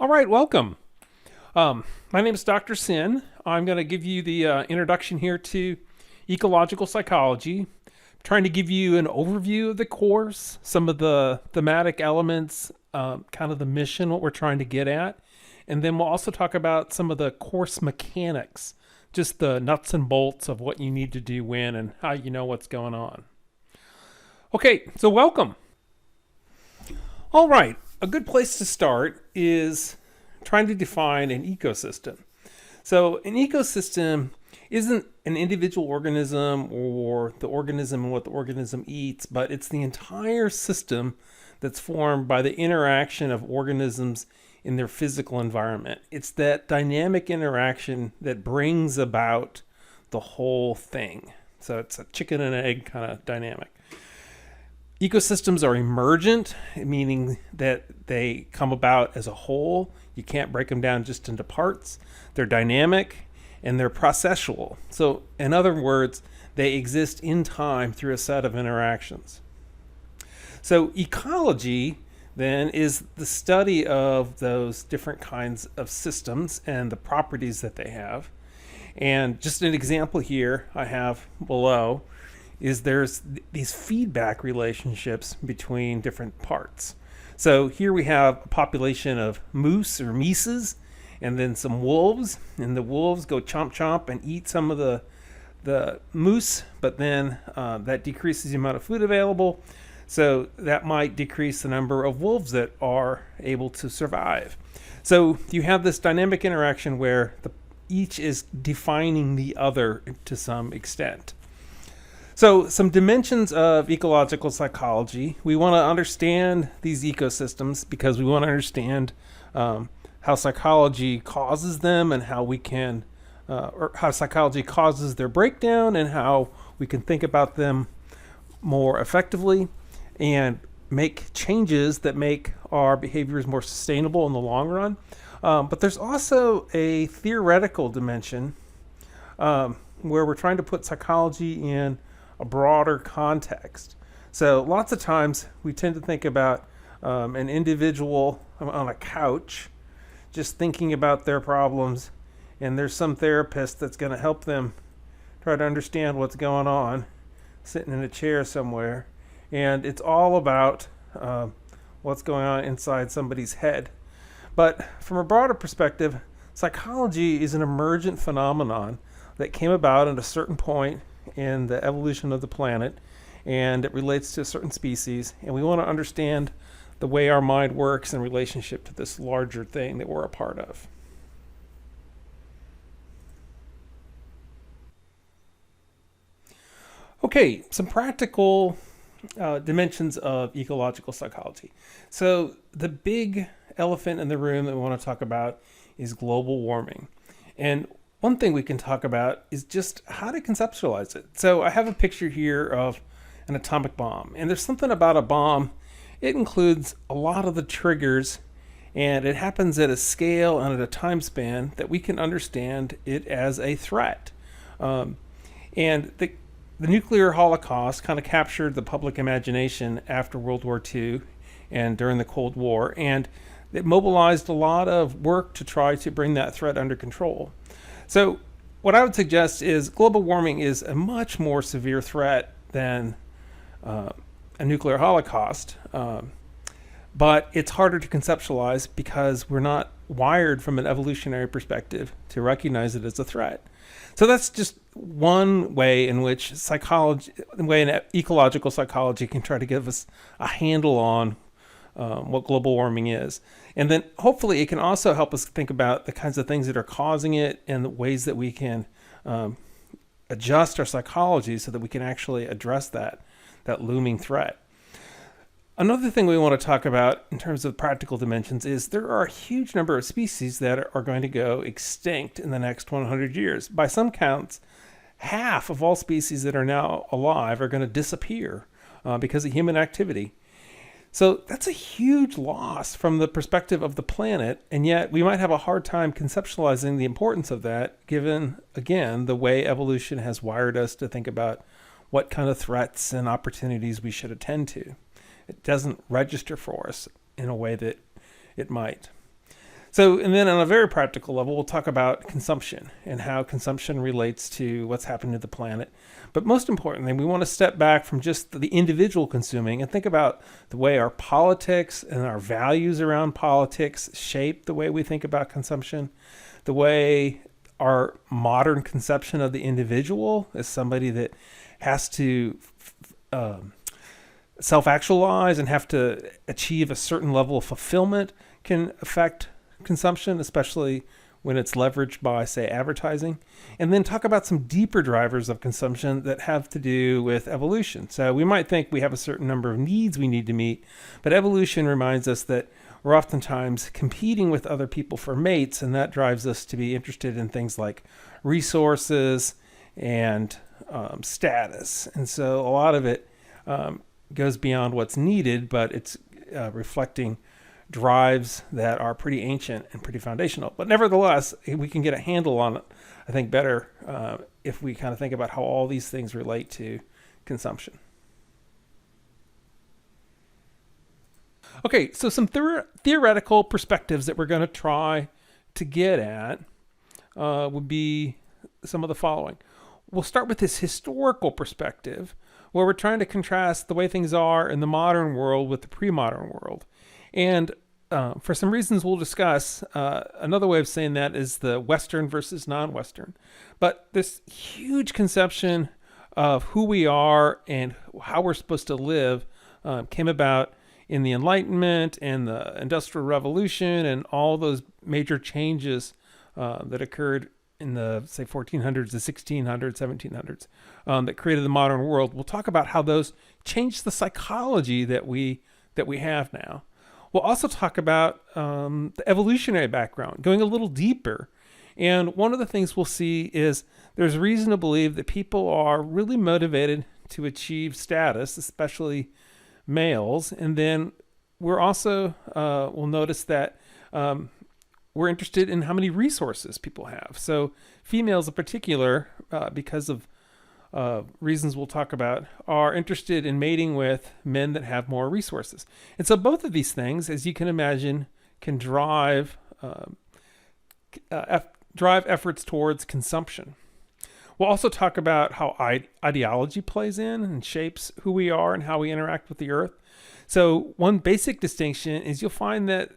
All right, welcome. My name is Dr. Sin. I'm going to give you the introduction here to ecological psychology. I'm trying to give you an overview of the course, some of the thematic elements, kind of the mission, what we're trying to get at. And then we'll also talk about some of the course mechanics, just the nuts and bolts of what you need to do when and how you know what's going on. Okay, so welcome. All right, a good place to start is trying to define an ecosystem. So an ecosystem isn't an individual organism or the organism and what the organism eats, but it's the entire system that's formed by the interaction of organisms in their physical environment. It's that dynamic interaction that brings about the whole thing. So it's a chicken and egg kind of dynamic. Ecosystems are emergent, meaning that they come about as a whole. You can't break them down just into parts. They're dynamic and they're processual. So in other words, they exist in time through a set of interactions. So ecology then is the study of those different kinds of systems and the properties that they have. And just an example here I have below is there's these feedback relationships between different parts. So here we have a population of moose or mises and then some wolves, and the wolves go chomp chomp and eat some of the moose, but then that decreases the amount of food available. So that might decrease the number of wolves that are able to survive. So you have this dynamic interaction where each is defining the other to some extent. So some dimensions of ecological psychology. We want to understand these ecosystems because we want to understand how psychology causes them and how we can, or how psychology causes their breakdown and how we can think about them more effectively and make changes that make our behaviors more sustainable in the long run. But there's also a theoretical dimension where we're trying to put psychology in a broader context. So lots of times we tend to think about an individual on a couch just thinking about their problems, and there's some therapist that's going to help them try to understand what's going on, sitting in a chair somewhere, and it's all about what's going on inside somebody's head. But from a broader perspective, psychology is an emergent phenomenon that came about at a certain point in the evolution of the planet, and it relates to a certain species, and we want to understand the way our mind works in relationship to this larger thing that we're a part of. Okay, some practical dimensions of ecological psychology. So the big elephant in the room that we want to talk about is global warming. And one thing we can talk about is just how to conceptualize it. So I have a picture here of an atomic bomb, and there's something about a bomb. It includes a lot of the triggers, and it happens at a scale and at a time span that we can understand it as a threat. And the nuclear holocaust kind of captured the public imagination after World War II and during the Cold War, and it mobilized a lot of work to try to bring that threat under control. So what I would suggest is global warming is a much more severe threat than a nuclear holocaust, but it's harder to conceptualize because we're not wired from an evolutionary perspective to recognize it as a threat. So that's just one way in which ecological psychology can try to give us a handle on what global warming is. And then hopefully it can also help us think about the kinds of things that are causing it and the ways that we can adjust our psychology so that we can actually address that looming threat. Another thing we want to talk about in terms of practical dimensions is there are a huge number of species that are going to go extinct in the next 100 years. By some counts, half of all species that are now alive are going to disappear because of human activity. So that's a huge loss from the perspective of the planet, and yet we might have a hard time conceptualizing the importance of that given, again, the way evolution has wired us to think about what kind of threats and opportunities we should attend to. It doesn't register for us in a way that it might. So, and then on a very practical level, we'll talk about consumption and how consumption relates to what's happening to the planet. But most importantly, we want to step back from just the individual consuming and think about the way our politics and our values around politics shape the way we think about consumption, the way our modern conception of the individual as somebody that has to self-actualize and have to achieve a certain level of fulfillment can affect consumption, especially when it's leveraged by, say, advertising. And then talk about some deeper drivers of consumption that have to do with evolution. So we might think we have a certain number of needs we need to meet, but evolution reminds us that we're oftentimes competing with other people for mates, and that drives us to be interested in things like resources and status. And so a lot of it goes beyond what's needed, but it's reflecting drives that are pretty ancient and pretty foundational. But nevertheless, we can get a handle on it, I think, better if we kind of think about how all these things relate to consumption. Okay, so some theoretical perspectives that we're going to try to get at would be some of the following. We'll start with this historical perspective, where we're trying to contrast the way things are in the modern world with the pre-modern world. And for some reasons we'll discuss, another way of saying that is the Western versus non-Western. But this huge conception of who we are and how we're supposed to live came about in the Enlightenment and the Industrial Revolution and all those major changes that occurred in the, say, 1400s, the 1600s, 1700s, that created the modern world. We'll talk about how those changed the psychology that we have now. We'll also talk about the evolutionary background, going a little deeper. And one of the things we'll see is there's reason to believe that people are really motivated to achieve status, especially males. And then we're also, we'll notice that we're interested in how many resources people have. So females in particular, because of reasons we'll talk about, are interested in mating with men that have more resources. And so both of these things, as you can imagine, can drive efforts towards consumption. We'll also talk about how ideology plays in and shapes who we are and how we interact with the earth. So one basic distinction is you'll find that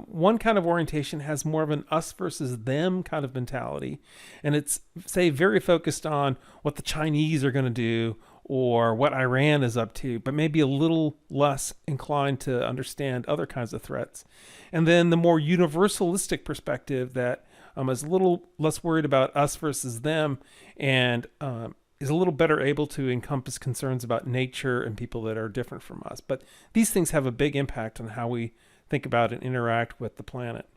one kind of orientation has more of an us versus them kind of mentality. And it's, say, very focused on what the Chinese are going to do or what Iran is up to, but maybe a little less inclined to understand other kinds of threats. And then the more universalistic perspective that is a little less worried about us versus them and is a little better able to encompass concerns about nature and people that are different from us. But these things have a big impact on how we think about and interact with the planet.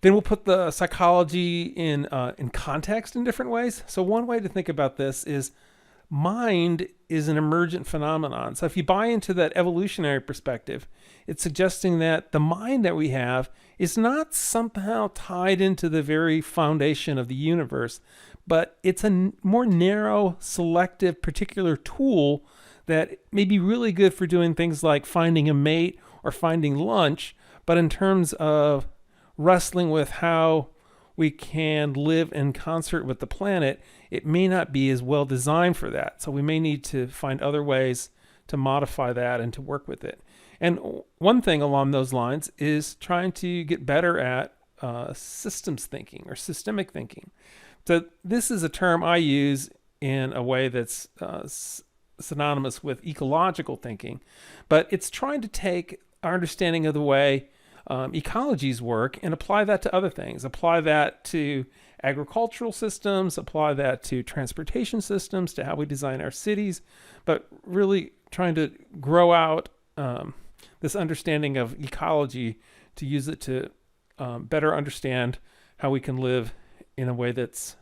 Then we'll put the psychology in context in different ways. So one way to think about this is mind is an emergent phenomenon. So if you buy into that evolutionary perspective, it's suggesting that the mind that we have is not somehow tied into the very foundation of the universe, but it's a more narrow, selective, particular tool that may be really good for doing things like finding a mate or finding lunch, but in terms of wrestling with how we can live in concert with the planet, it may not be as well designed for that. So we may need to find other ways to modify that and to work with it. And one thing along those lines is trying to get better at systems thinking or systemic thinking. So this is a term I use in a way that's synonymous with ecological thinking, but it's trying to take our understanding of the way ecologies work and apply that to other things. Apply that to agricultural systems, apply that to transportation systems, to how we design our cities, but really trying to grow out this understanding of ecology to use it to better understand how we can live in a way that's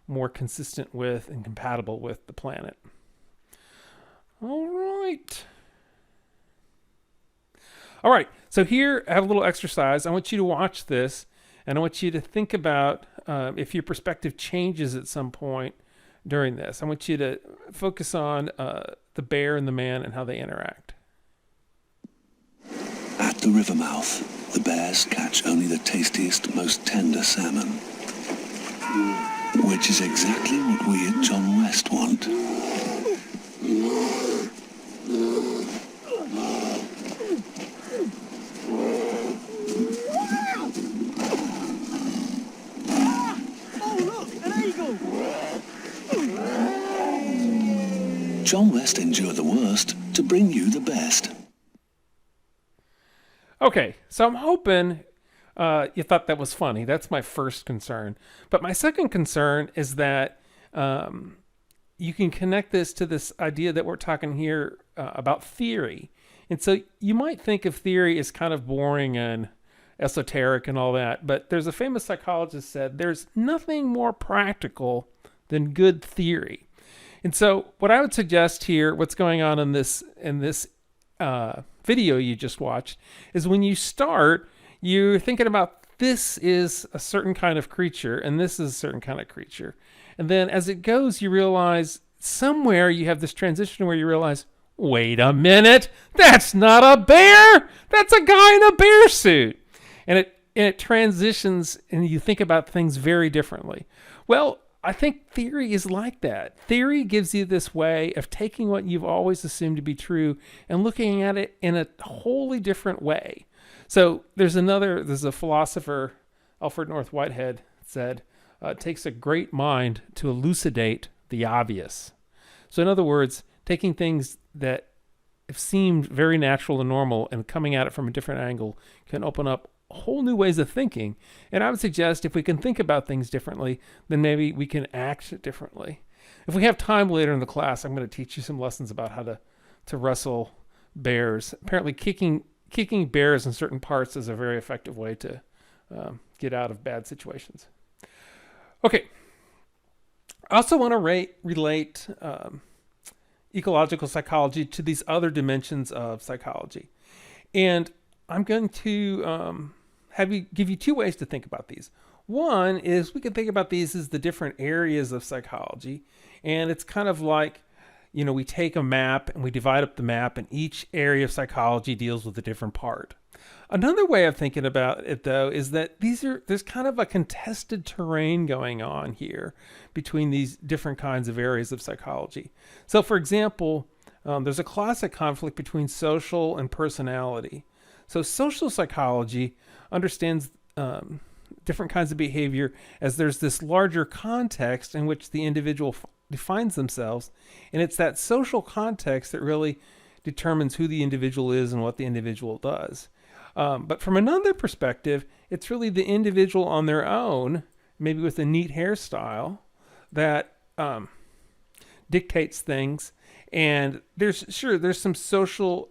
more consistent with and compatible with the planet. All right, so here I have a little exercise. I want you to watch this, and I want you to think about if your perspective changes at some point during this. I want you to focus on the bear and the man and how they interact. At the river mouth, The bears catch only the tastiest, most tender salmon, which is exactly what we at John West want. John West endured the worst to bring you the best. Okay, so I'm hoping you thought that was funny. That's my first concern. But my second concern is that you can connect this to this idea that we're talking here about theory. And so you might think of theory as kind of boring and esoteric and all that, but there's a famous psychologist said there's nothing more practical than good theory. And so what I would suggest here, what's going on in this video you just watched, is when you start, you're thinking about this is a certain kind of creature and this is a certain kind of creature. And then as it goes, you realize somewhere you have this transition where you realize, wait a minute, that's not a bear. That's a guy in a bear suit. And it transitions and you think about things very differently. Well, I think theory is like that. Theory gives you this way of taking what you've always assumed to be true and looking at it in a wholly different way. So there's a philosopher, Alfred North Whitehead, said, it takes a great mind to elucidate the obvious. So in other words, taking things that have seemed very natural and normal and coming at it from a different angle can open up whole new ways of thinking. And I would suggest if we can think about things differently, then maybe we can act differently. If we have time later in the class, I'm going to teach you some lessons about how to wrestle bears. Apparently kicking bears in certain parts is a very effective way to get out of bad situations. Okay. I also want to relate ecological psychology to these other dimensions of psychology. And I'm going to give you two ways to think about these. One is we can think about these as the different areas of psychology. And it's kind of like, we take a map and we divide up the map and each area of psychology deals with a different part. Another way of thinking about it, though, is that there's kind of a contested terrain going on here between these different kinds of areas of psychology. So, for example, there's a classic conflict between social and personality. So social psychology understands different kinds of behavior as there's this larger context in which the individual defines themselves. And it's that social context that really determines who the individual is and what the individual does. But from another perspective, it's really the individual on their own, maybe with a neat hairstyle, that dictates things. And there's some situational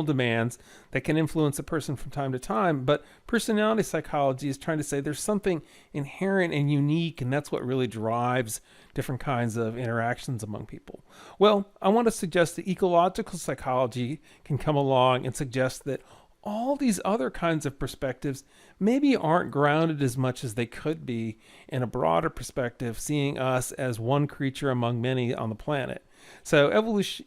demands that can influence a person from time to time, but personality psychology is trying to say there's something inherent and unique, and that's what really drives different kinds of interactions among people. Well, I want to suggest that ecological psychology can come along and suggest that all these other kinds of perspectives maybe aren't grounded as much as they could be in a broader perspective, seeing us as one creature among many on the planet. So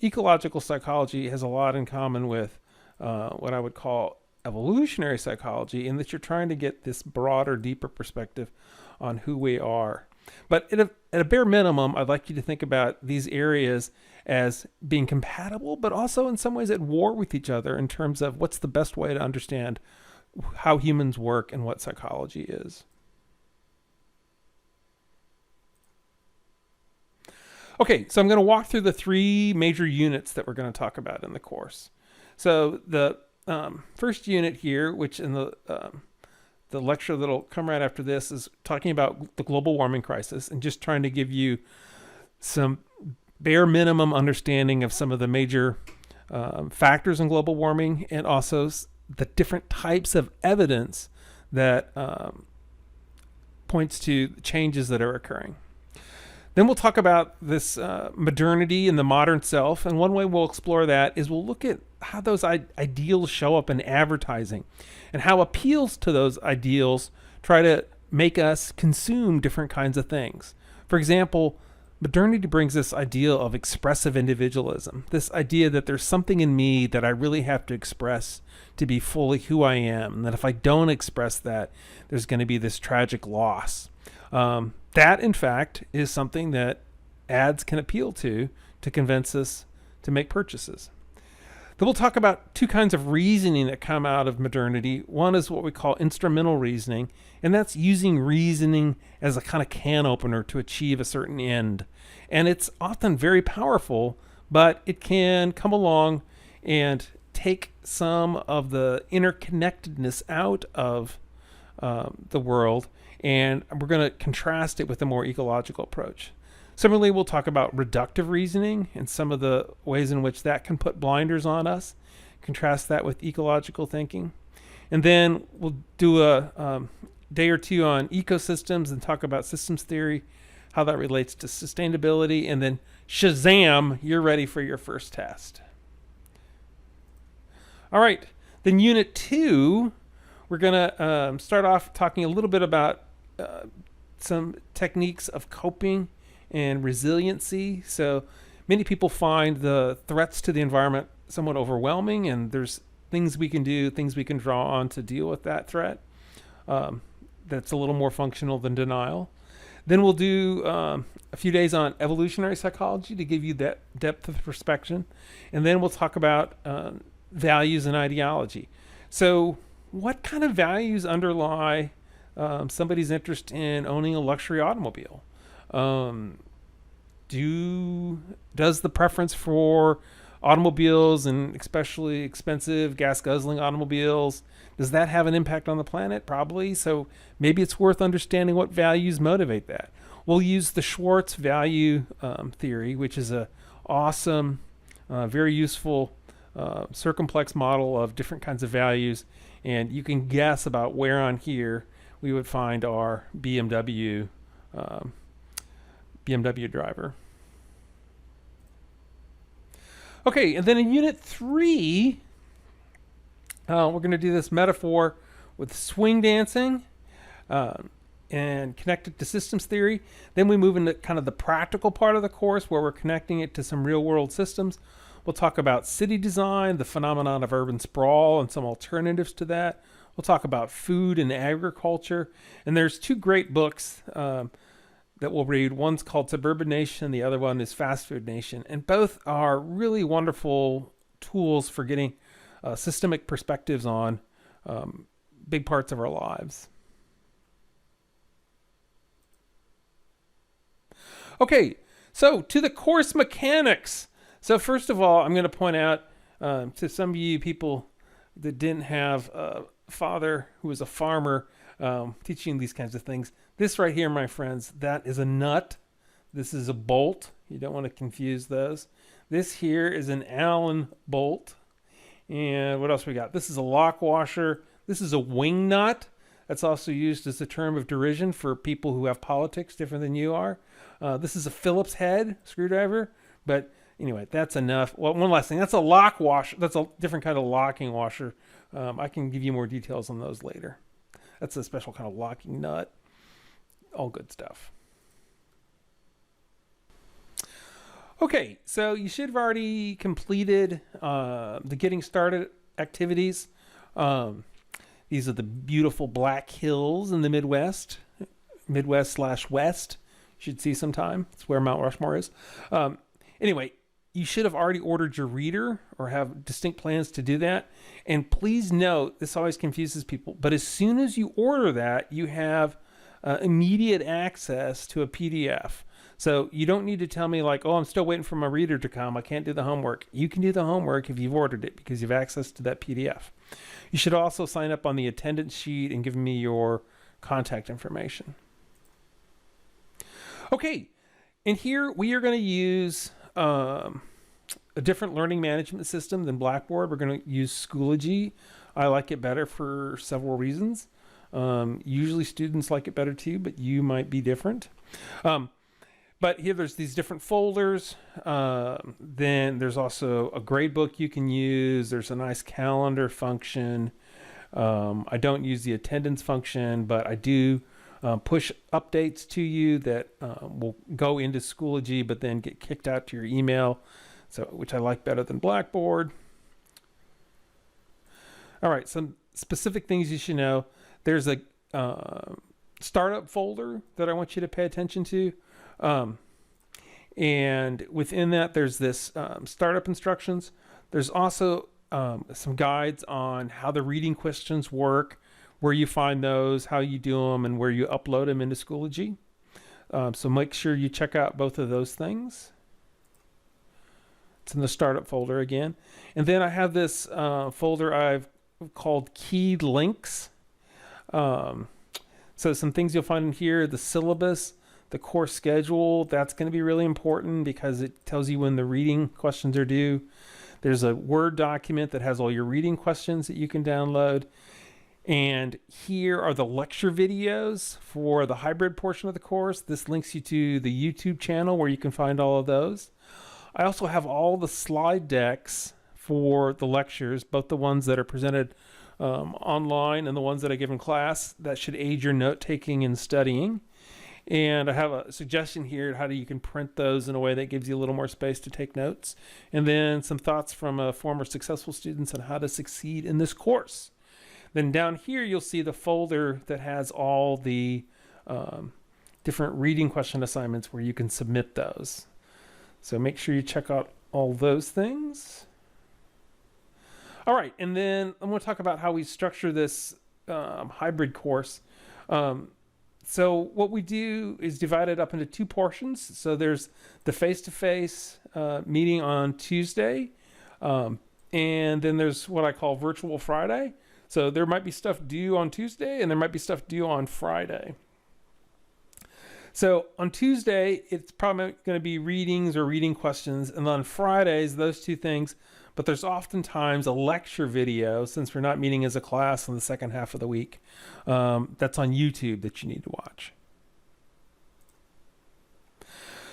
ecological psychology has a lot in common with what I would call evolutionary psychology, in that you're trying to get this broader, deeper perspective on who we are. But at a bare minimum, I'd like you to think about these areas as being compatible, but also in some ways at war with each other in terms of what's the best way to understand how humans work and what psychology is. Okay, so I'm going to walk through the three major units that we're going to talk about in the course. So the first unit here, which in the lecture that'll come right after this, is talking about the global warming crisis and just trying to give you some bare minimum understanding of some of the major factors in global warming, and also the different types of evidence that points to changes that are occurring. Then we'll talk about this modernity and the modern self, and one way we'll explore that is we'll look at how those ideals show up in advertising and how appeals to those ideals try to make us consume different kinds of things. For example, modernity brings this idea of expressive individualism, this idea that there's something in me that I really have to express to be fully who I am, and that if I don't express that, there's going to be this tragic loss. That, in fact, is something that ads can appeal to convince us to make purchases. Then we'll talk about two kinds of reasoning that come out of modernity. One is what we call instrumental reasoning, and that's using reasoning as a kind of can opener to achieve a certain end. And it's often very powerful, but it can come along and take some of the interconnectedness out of the world, and we're going to contrast it with a more ecological approach. Similarly, we'll talk about reductive reasoning and some of the ways in which that can put blinders on us, contrast that with ecological thinking. And then we'll do a day or two on ecosystems and talk about systems theory, how that relates to sustainability, and then Shazam, you're ready for your first test. All right, then Unit 2, we're going to start off talking a little bit about some techniques of coping and resiliency. So many people find the threats to the environment somewhat overwhelming, and there's things we can do, things we can draw on to deal with that threat. That's a little more functional than denial. Then we'll do a few days on evolutionary psychology to give you that depth of perspective. And then we'll talk about values and ideology. So what kind of values underlie somebody's interest in owning a luxury automobile? Does the preference for automobiles, and especially expensive gas guzzling automobiles, does that have an impact on the planet? Probably. So maybe it's worth understanding what values motivate that. We'll use the Schwartz value theory, which is a awesome, very useful circumplex model of different kinds of values, and you can guess about where on here we would find our BMW driver. Okay, and then in Unit 3, we're going to do this metaphor with swing dancing and connect it to systems theory. Then we move into kind of the practical part of the course where we're connecting it to some real-world systems. We'll talk about city design, the phenomenon of urban sprawl, and some alternatives to that. We'll talk about food and agriculture. And there's two great books that we'll read. One's called Suburban Nation. The other one is Fast Food Nation. And both are really wonderful tools for getting systemic perspectives on big parts of our lives. Okay, so to the course mechanics. So first of all, I'm going to point out to some of you people that didn't have a father who was a farmer teaching these kinds of things. This right here, my friends, that is a nut. This is a bolt. You don't want to confuse those. This here is an Allen bolt. And what else we got? This is a lock washer. This is a wing nut. That's also used as a term of derision for people who have politics different than you are. This is a Phillips head screwdriver. But anyway, that's enough. Well, one last thing. That's a lock washer. That's a different kind of locking washer. I can give you more details on those later. That's a special kind of locking nut. All good stuff. Okay, so you should have already completed the getting started activities. These are the beautiful Black Hills in the Midwest / West. You should see sometime. It's where Mount Rushmore is. Anyway, you should have already ordered your reader or have distinct plans to do that. And please note, this always confuses people, but as soon as you order that, you have immediate access to a PDF. So you don't need to tell me like, oh, I'm still waiting for my reader to come. I can't do the homework. You can do the homework if you've ordered it because you have access to that PDF. You should also sign up on the attendance sheet and give me your contact information. Okay, and here we are going to use a different learning management system than Blackboard. We're going to use Schoology. I like it better for several reasons. Usually students like it better too, but you might be different. But here there's these different folders. Then there's also a grade book you can use. There's a nice calendar function. I don't use the attendance function, but I do push updates to you that will go into Schoology, but then get kicked out to your email. So, which I like better than Blackboard. All right, some specific things you should know. There's a startup folder that I want you to pay attention to. And within that, there's this startup instructions. There's also some guides on how the reading questions work, where you find those, how you do them, and where you upload them into Schoology. So make sure you check out both of those things. It's in the startup folder again. And then I have this folder I've called keyed links. So some things you'll find in here, the syllabus, the course schedule, that's going to be really important because it tells you when the reading questions are due. There's a Word document that has all your reading questions that you can download. And here are the lecture videos for the hybrid portion of the course. This links you to the YouTube channel where you can find all of those. I also have all the slide decks for the lectures, both the ones that are presented online and the ones that I give in class. That should aid your note-taking and studying. And I have a suggestion here how you can print those in a way that gives you a little more space to take notes. And then some thoughts from former successful students on how to succeed in this course. Then down here, you'll see the folder that has all the different reading question assignments where you can submit those. So make sure you check out all those things. All right, and then I'm going to talk about how we structure this hybrid course. So what we do is divide it up into two portions. So there's the face-to-face meeting on Tuesday, and then there's what I call virtual Friday. So there might be stuff due on Tuesday, and there might be stuff due on Friday. So on Tuesday, it's probably going to be readings or reading questions, and on Fridays, those two things. But there's oftentimes a lecture video, since we're not meeting as a class in the second half of the week, that's on YouTube that you need to watch.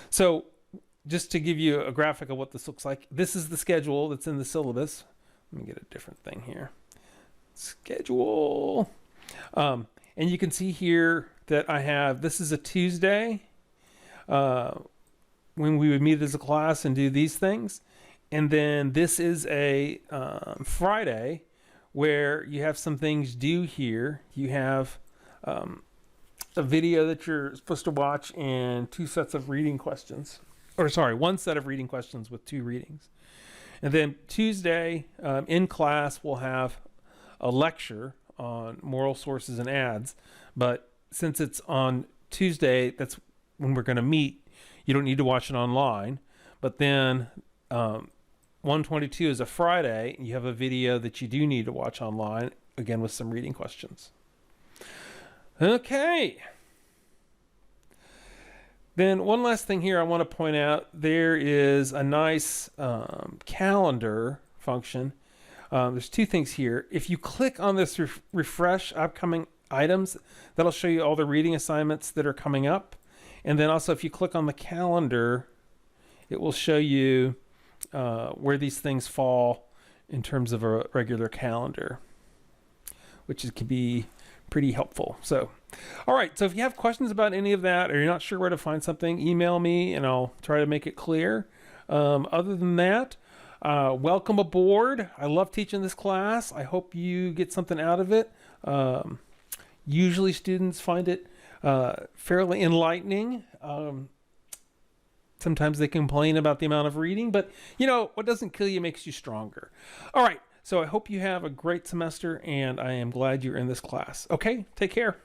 So just to give you a graphic of what this looks like, this is the schedule that's in the syllabus. Let me get a different thing here. Schedule. And you can see here that I have, this is a Tuesday when we would meet as a class and do these things. And then this is a Friday where you have some things due here. You have a video that you're supposed to watch and two sets of reading questions. Or sorry, one set of reading questions with two readings. And then Tuesday in class we'll have a lecture on moral sources and ads. But since it's on Tuesday, that's when we're going to meet. You don't need to watch it online. But then 122 is a Friday, and you have a video that you do need to watch online, again with some reading questions. Okay. Then one last thing here I want to point out, there is a nice calendar function. There's two things here. If you click on this refresh upcoming items, that'll show you all the reading assignments that are coming up. And then also if you click on the calendar, it will show you where these things fall in terms of a regular calendar, which can be pretty helpful. So, all right. So if you have questions about any of that, or you're not sure where to find something, email me and I'll try to make it clear. Other than that, welcome aboard. I love teaching this class. I hope you get something out of it. Usually students find it fairly enlightening. Sometimes they complain about the amount of reading, but you know, what doesn't kill you makes you stronger. All right. So I hope you have a great semester, and I am glad you're in this class. Okay, take care.